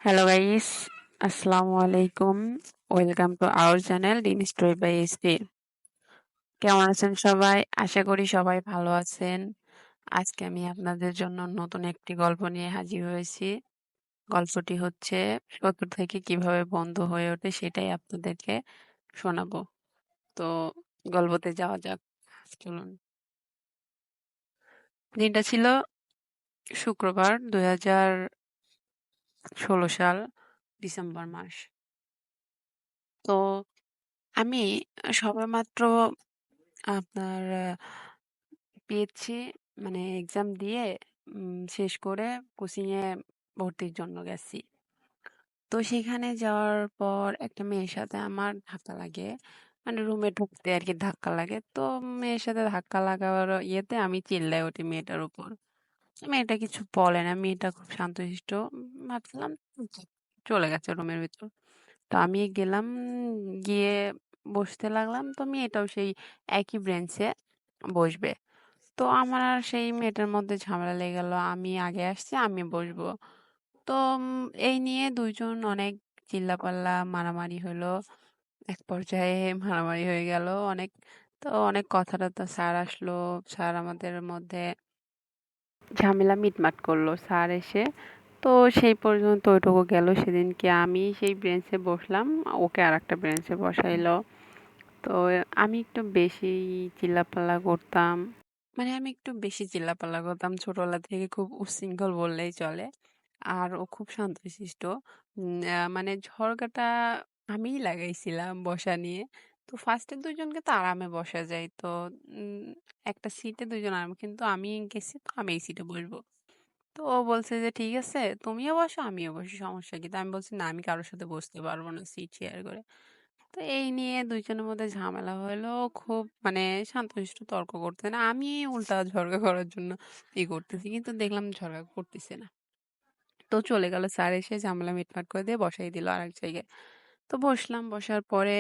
Hello guys, Assalamu alaikum. Welcome to our channel Din Story by ST. কেমন আছেন সবাই? আশা করি সবাই ভালো আছেন। আজকে আমি আপনাদের জন্য নতুন একটি গল্প নিয়ে হাজির হয়েছি। গল্পটি হচ্ছে শত্রু থেকে কিভাবে বন্ধু হয়ে ওঠে সেটাই আপনাদেরকে শোনাবো। তো গল্পতে যাওয়া যাক। চলুন। দিনটা ছিল শুক্রবার 2016 সাল ডিসেম্বর মাস। তো আমি সবেমাত্র আপনার পেয়েছি মানে এক্সাম দিয়ে শেষ করে কোচিং এ ভর্তির জন্য গেছি। তো সেখানে যাওয়ার পর একটা মেয়ের সাথে আমার ধাক্কা লাগে, মানে রুমে ঢুকতে আর কি ধাক্কা লাগে। তো মেয়ের সাথে ধাক্কা লাগার ইয়েতে আমি চিল্লাই উঠি মেয়েটার উপর। মেয়েটা কিছু বলে না, মেয়েটা খুব শান্তশিষ্ট। ভাবছিলাম চলে গেছে রুমের ভিতর। তো আমি গেলাম, গিয়ে বসতে লাগলাম। তো মেয়েটাও সেই একই বেঞ্চে বসবে। তো আমার আর সেই মেয়েটার মধ্যে ঝামেলা লেগে গেল, আমি আগে আসছি আমি বসবো। তো এই নিয়ে দুইজন অনেক চিল্লাপাল্লা মারামারি হলো। এক পর্যায়ে মারামারি হয়ে গেল অনেক। তো অনেক কথা টথা, স্যার আসলো। স্যার আমাদের মধ্যে ঝামেলা মিটমাট করলো স্যার এসে। তো সেই পর্যন্ত ওইটুকু গেল। সেদিনকে আমি সেই বেঞ্চে বসলাম, ওকে আর একটা বেঞ্চে বসাইলো। তো আমি একটু বেশি চিল্লাপাল্লা করতাম, মানে আমি একটু বেশি চিল্লাপাল্লা করতাম। ছোটবেলা থেকে খুব উচ্ছৃঙ্খল বললেই চলে। আর ও খুব শান্তশিষ্ট। মানে ঝড়কাটা আমিই লাগাইছিলাম বসা নিয়ে। তো ফার্স্টে দুইজনকে তো আরামে বসা যায়। তো উম, একটা সিটে দুইজন আরাম, কিন্তু আমি গেছি তো আমি এই সিটে বসবো। তো ও বলছে যে ঠিক আছে তুমিও বসো আমিও বসি, সমস্যা কি? তো আমি বলছি না, আমি কারোর সাথে বসতে পারবো না সিট শেয়ার করে। তো এই নিয়ে দুইজনের মধ্যে ঝামেলা হলো খুব, মানে শান্তশিষ্ট তর্ক করতে না, আমি উল্টা ঝগড়া করার জন্য করতেছি, কিন্তু দেখলাম ঝগড়া করতেছে না। তো চলে গেল, স্যার এসে ঝামেলা মিটমাট করে দিয়ে বসাই দিল আরেক জায়গায়। তো বসলাম, বসার পরে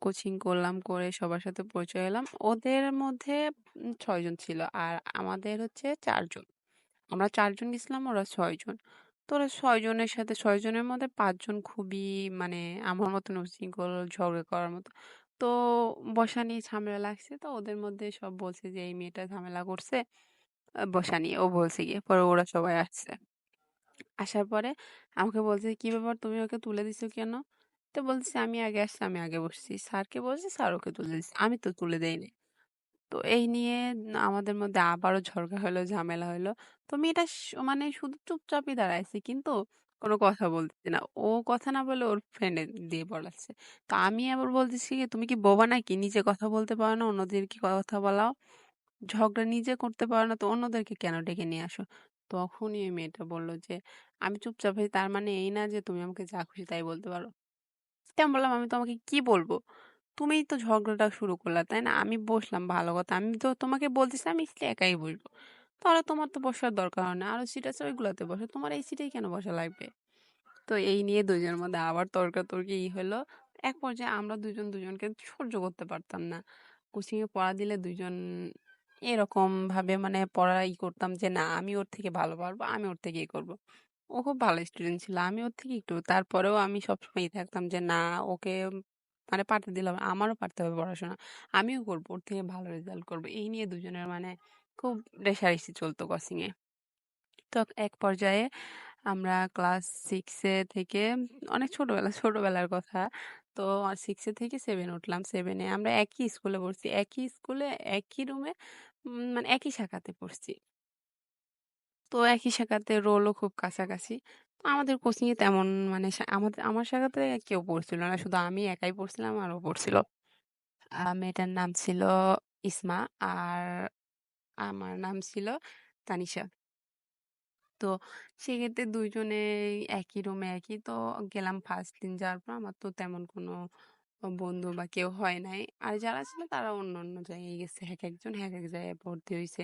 কোচিং করলাম, করে সবার সাথে পরিচয় এলাম। ওদের মধ্যে 6 জন ছিল আর আমাদের হচ্ছে 4 জন। আমরা 4 জন গেছিলাম, ওরা 6 জন। তো ওরা 6 জনের সাথে 6 জনের মধ্যে 5 জন খুবই, মানে আমার মতন উশৃঙ্খল, ঝগড়া করার মতো। তো বসা নিয়ে ঝামেলা লাগছে। তো ওদের মধ্যে সব বলছে যে এই মেয়েটা ঝামেলা করছে বসা নিয়ে। ও বলছে গিয়ে, পরে ওরা সবাই আসছে। আসার পরে আমাকে বলছে কি ব্যাপার, তুমি ওকে তুলে দিছো কেন? তো বলছে আমি আগে আসছি আমি আগে বসছি, স্যারকে বলছি স্যার ওকে তুলে দিচ্ছে, আমি তো তুলে দেইনি। তো এই নিয়ে আমাদের মধ্যে আবারও ঝগড়া হলো, ঝামেলা হলো। তো মেয়েটা মানে শুধু চুপচাপই দাঁড়াইছে, কিন্তু কোনো কথা বলতেছে না। ও কথা না বলে ওর ফ্রেন্ডে দিয়ে পড়াচ্ছে। তো আমি আবার বলতেছি কি, তুমি কি বোবা নাকি? নিজে কথা বলতে পারো না, অন্যদেরকে কথা বলাও। ঝগড়া নিজে করতে পারো না তো অন্যদেরকে কেন ডেকে নিয়ে আসো? তখনই ওই মেয়েটা বলল যে আমি চুপচাপ আছি, তার মানে এই না যে তুমি আমাকে যা খুশি তাই বলতে পারো। তো আমি বললাম আমি তোমাকে কি বলবো? তুমিই তো ঝগড়াটা শুরু করলা, তাই না? আমি বসলাম ভালো কথা, আমি তো তোমাকে বলতেছি আমি সিটে একাই বসবো। তাহলে তোমার তো বসার দরকার হয় না, আরো সিট আছে ওইগুলোতে বসো, তোমার এই সিটেই কেন বসা লাগবে? তো এই নিয়ে দুজনের মধ্যে আবার তর্কাতর্কি হলো। এক পর্যায়ে আমরা দুজন দুজনকে সহ্য করতে পারতাম না। কোচিং এ পড়া দিলে দুজন এরকম ভাবে মানে পড়াই করতাম যে না আমি ওর থেকে ভালো পারবো, আমি ওর থেকেই করব। ও খুব ভালো স্টুডেন্ট ছিল, আমি ওর থেকে একটু, তারপরেও আমি সবসময় থাকতাম যে না ওকে মানে পারতে দিলাম, আমারও পারতে হবে পড়াশোনা, আমিও করবো, ওর থেকে ভালো রেজাল্ট করবো। এই নিয়ে দুজনের মানে খুব রেষারেষি চলতো কোচিং এ। তো এক পর্যায়ে আমরা ক্লাস 6-এ থেকে, অনেক ছোটবেলার কথা। তো 6-এ থেকে 7 উঠলাম। 7-এ আমরা একই স্কুলে পড়ছি, একই স্কুলে, একই রুমে, মানে একই শাখাতে পড়ছি। তো একই শাখাতে রোলও খুব কাছাকাছি। তো আমাদের কোচিং এ তেমন মানে আমার শাখাতে কেউ পড়ছিল না, শুধু আমি একাই পড়ছিলাম আর ও পড়ছিল। মেয়েটার নাম ছিল ইসমা, আর আমার নাম ছিল তানিশা। তো সেক্ষেত্রে দুইজনে একই রুমে একই। তো গেলাম ফার্স্ট দিন যাওয়ার পর আমার তো তেমন কোনো বন্ধু বা কেউ হয় নাই। আর যারা ছিল তারা অন্য অন্য জায়গায় গেছে, এক একজন এক এক জায়গায় ভর্তি হয়েছে।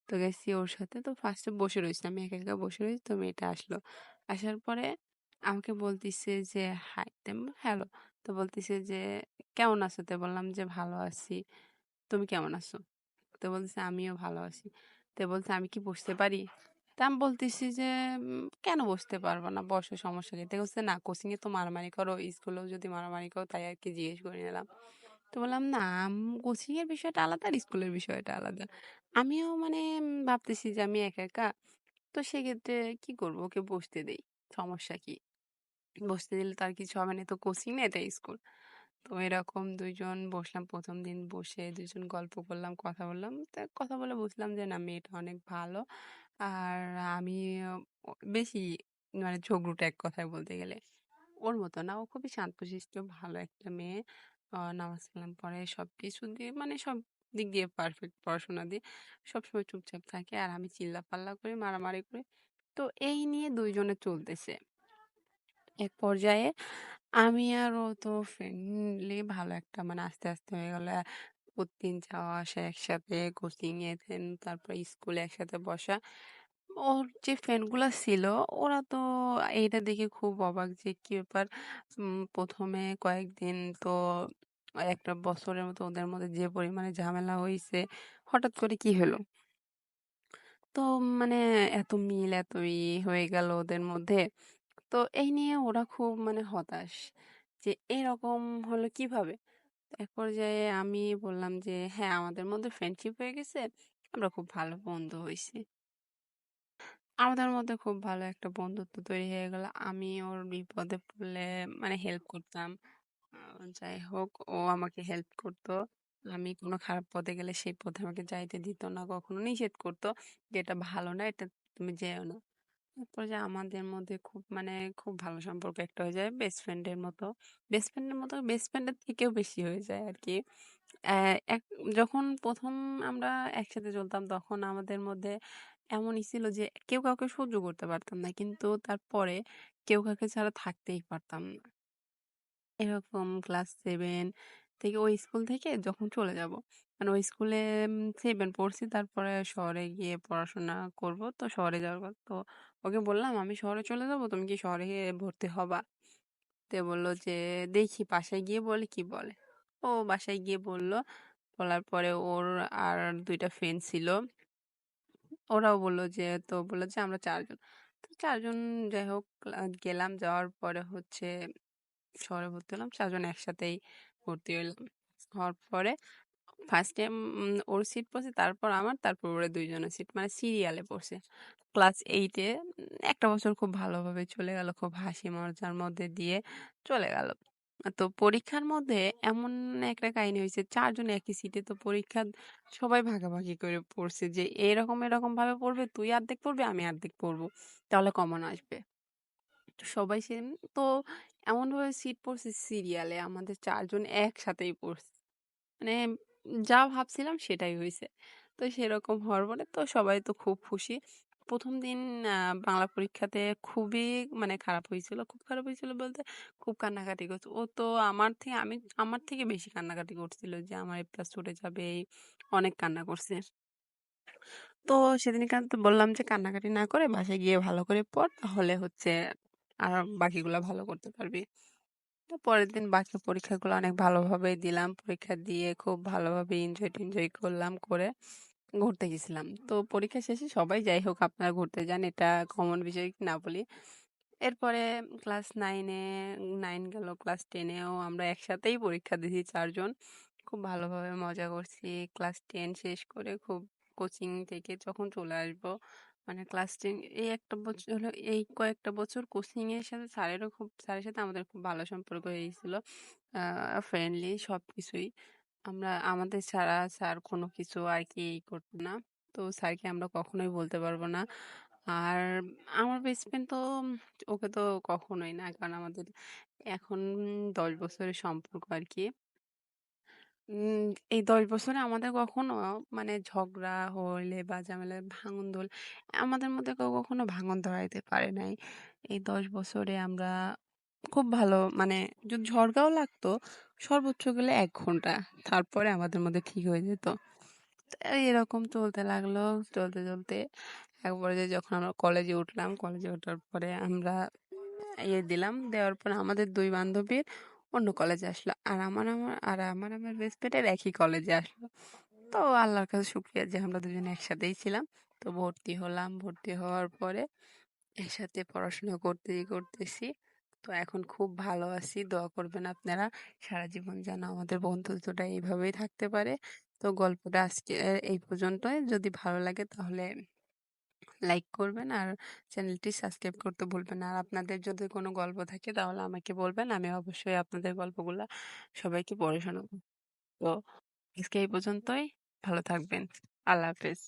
তো গেছি ওর সাথে, তো ফার্স্টে বসে রয়েছি আমি একা একা বসে রয়েছি। তো মেয়েটা আসলো, আসার পরে আমাকে বলতিছে যে হাই, হ্যালো। তো বলতিছে যে কেমন আছো? তো বললাম যে ভালো আছি, তুমি কেমন আছো? তো বলতেছে আমিও ভালো আছি। তো বলছে আমি কি বসতে পারি? তো তা আমি বলতেছি যে, কেন বসতে পারবা না? বসো, সমস্যা কি?" তা বলছে, "না, কোচিং এ তো মারামারি করো, স্কুলেও যদি মারামারি করো তাই আরকি জিজ্ঞেস করে নিলাম।" তো বললাম, "না, কোচিং এর বিষয়টা আলাদা আর স্কুলের বিষয়টা আলাদা।" আমিও মানে ভাবতেছি যে আমি একা, একা। তো সেক্ষেত্রে কি করব? ওকে বসতে দেই। সমস্যা কি? বসতে দিলে তো আর কিছু হবে না। এ তো কোচিং না, এটা স্কুল। তো এরকম ২ জন বসলাম। ১ম দিন বসে ২ জন গল্প করলাম, কথা বললাম। তা কথা বলে বুঝলাম যে না, মেয়েটা অনেক ভালো। আর আমি বেশি মানে ঝগড়ুটে, এক কথায় বলতে গেলে। ওর মতো না। ও খুবই শান্তশিষ্ট ভালো একটা মেয়ে। নামাজ কালাম পড়ে, সবকিছু দিয়ে মানে সব দিক দিয়ে পারফেক্ট, পড়াশোনা দিয়ে সবসময় চুপচাপ থাকে। আর আমি চিল্লাপাল্লা করি, মারামারি করি। তো এই নিয়ে ২ জনের চলতেছে। এক পর্যায়ে আমি আর ও তো ফ্রেন্ডলি ভালো একটা মানে আস্তে, আস্তে হয়ে গেল। প্রতিদিন যাওয়া আসা একসাথে, কোচিং এ দেন তারপর স্কুলে একসাথে বসা। ওর যে ফ্রেন্ড গুলা ছিল ওরা তো এইটা দেখে খুব অবাক যে কি ব্যাপার। ১ম এ কয়েকদিন তো ১ টা বছরের মতো ওদের মধ্যে যে পরিমাণে ঝামেলা হইছে, হঠাৎ করে কি হলো? তো মানে এত মিল এত হয়ে গেল ওদের মধ্যে। তো এই নিয়ে ওরা খুব মানে হতাশ যে এরকম হলো কিভাবে। এক পর্যায়ে আমি বললাম যে হ্যাঁ, আমাদের মধ্যে ফ্রেন্ডশিপ হয়ে গেছে, আমরা খুব ভালো বন্ধু হয়েছি। আমাদের মধ্যে খুব ভালো একটা বন্ধুত্ব তৈরি হয়ে গেল। আমি ওর বিপদে পড়লে মানে হেল্প করতাম। যাই হোক, ও আমাকে হেল্প করতো। আমি কোনো খারাপ পথে গেলে সেই পথে আমাকে যাইতে দিত না, কখনো নিষেধ করতো যে এটা ভালো না, এটা তুমি যেও না। তারপর যে আমাদের মধ্যে খুব মানে খুব ভালো সম্পর্ক একটা হয়ে যায়, বেস্ট ফ্রেন্ডের মতো। বেস্ট ফ্রেন্ডের মতো, বেস্ট ফ্রেন্ডের থেকেও বেশি হয়ে যায় আর কি। এক যখন ১ম আমরা একসাথে চলতাম তখন আমাদের মধ্যে এমনই ছিল যে কেউ কাউকে সহ্য করতে পারতাম না। কিন্তু তারপরে কেউ কাউকে ছাড়া থাকতেই পারতাম না। এরকম ক্লাস ৭ থেকে ওই স্কুল থেকে যখন চলে যাব। মানে ওই স্কুলে ৭ পড়ছি, তারপরে শহরে গিয়ে পড়াশোনা করব। তো শহরে যাওয়ার কথা, তো ওকে বললাম, "আমি শহরে চলে যাব। তুমি কি শহরে গিয়ে ভর্তি হবা?" তো বলল যে, "দেখি বাসায় গিয়ে বলে কি বলে।" ও বাসায় গিয়ে বলল। বলার পরে ওর আর ২ টা ফ্রেন্ড ছিল। ওরাও বলল যে, তো বলল যে আমরা ৪ জন। তো ৪ জন যাই হোক গেলাম। যাওয়ার পরে হচ্ছে শহরে ভর্তি হলাম। ৪ জন একসাথেই ভর্তি হইলাম। হওয়ার পরে ফার্স্ট টাইম ওর সিট পড়ছে, তারপর আমার, তারপর ওরা ২ জনের সিট মানে সিরিয়ালে পড়ছে। ক্লাস ৮ এ ১ টা বছর খুব ভালোভাবে চলে গেল। খুব হাসি মজার মধ্যে দিয়ে চলে গেল। তো পরীক্ষার মধ্যে এমন একটা কাহিনী হইছে, ৪ জন একই সিটে, তো পরীক্ষা সবাই ভাগাভাগি করে পড়ছে যে এরকম, এরকম ভাবে পড়বে। তুই অর্ধেক পড়বি, আমি অর্ধেক পড়বো। তাহলে কমন আসবে। তো সবাই সেম। তো এমনভাবে সিট পড়ছে সিরিয়ালে, আমাদের ৪ জন একসাথেই পড়ছি। মানে যা ভাবছিলাম সেটাই হইছে। তো সেরকম হওয়ার পরে তো সবাই তো খুব খুশি। ১ম দিন বাংলা পরীক্ষাতে খুবই মানে খারাপ হয়েছিল। খুব খারাপ হয়েছিল বলতে খুব কান্নাকাটি করছে। ও তো আমার থেকে বেশি কান্নাকাটি করছিল যে আমার A+ উঠে যাবে, অনেক কান্না করছে। তো সেদিনকে আমি তো বললাম যে কান্নাকাটি না করে বাসায় গিয়ে ভালো করে পড়, তাহলে হচ্ছে আর বাকিগুলা ভালো করতে পারবি। তো পরের দিন বাকি পরীক্ষাগুলো অনেক ভালোভাবেই দিলাম। পরীক্ষা দিয়ে খুব ভালোভাবে এনজয় করলাম, করে ঘুরতে গেছিলাম। তো পরীক্ষা শেষে সবাই, যাই হোক, আপনারা ঘুরতে যান, এটা কমন বিষয় না বলি। এরপরে ক্লাস 9 গেল, ক্লাস 10 এও আমরা একসাথেই পরীক্ষা দিয়েছি ৪ জন। খুব ভালোভাবে মজা করছি। ক্লাস 10 শেষ করে খুব কোচিং থেকে যখন চলে আসবো, মানে ক্লাস 10 এই একটা বছর হলো, এই কয়েকটা বছর কোচিং এর সাথে স্যারের সাথে আমাদের খুব ভালো সম্পর্ক হয়ে গেছিল। ফ্রেন্ডলি সবকিছুই। আমাদের ছাড়া স্যার কোনো কিছু আর কি করতো না। তো স্যারকে আমরা কখনোই বলতে পারবো না। আর আমার বেস্ট ফ্রেন্ড তো ওকে তো কখনোই না, কারণ আমাদের এখন ১০ বছরের সম্পর্ক আর কি। উম এই ১০ বছরে আমাদের কখনো মানে ঝগড়া হইলে বা ঝামেলায় ভাঙন ধরলে আমাদের মধ্যে কেউ কখনো ভাঙন ধরাইতে পারে নাই। এই ১০ বছরে আমরা খুব ভালো মানে যদি ঝগড়াও লাগতো সর্বোচ্চ গেলে ১ ঘন্টা। তারপরে আমাদের মধ্যে ঠিক হয়ে যেত। তো এরকম চলতে লাগলো। চলতে এক পর্যায়ে যখন আমরা কলেজে উঠলাম, কলেজে ওঠার পরে আমরা দেওয়ার পরে আমাদের ২ বান্ধবীর অন্য কলেজে আসলো। আর আমার বেস্ট ফ্রেন্ডের একই কলেজে আসলো। তো আল্লাহর কাছে শুকরিয়া যে আমরা দুজনে একসাথেই ছিলাম। তো ভর্তি হলাম। ভর্তি হওয়ার পরে একসাথে পড়াশোনা করতেছি। তো এখন খুব ভালো আছি। দোয়া করবেন আপনারা। সারা জীবন যেন আমাদের বন্ধুত্বটা এইভাবেই থাকতে পারে। তো গল্পটা আজকে এই পর্যন্তই। যদি ভালো লাগে তাহলে লাইক করবেন আর চ্যানেলটি সাবস্ক্রাইব করতে ভুলবেন না। আর আপনাদের যদি কোনো গল্প থাকে তাহলে আমাকে বলবেন। আমি অবশ্যই আপনাদের গল্পগুলা সবাইকে পড়ে শোনাবো। তো আজকে এই পর্যন্তই। ভালো থাকবেন। আল্লাহ হাফেজ।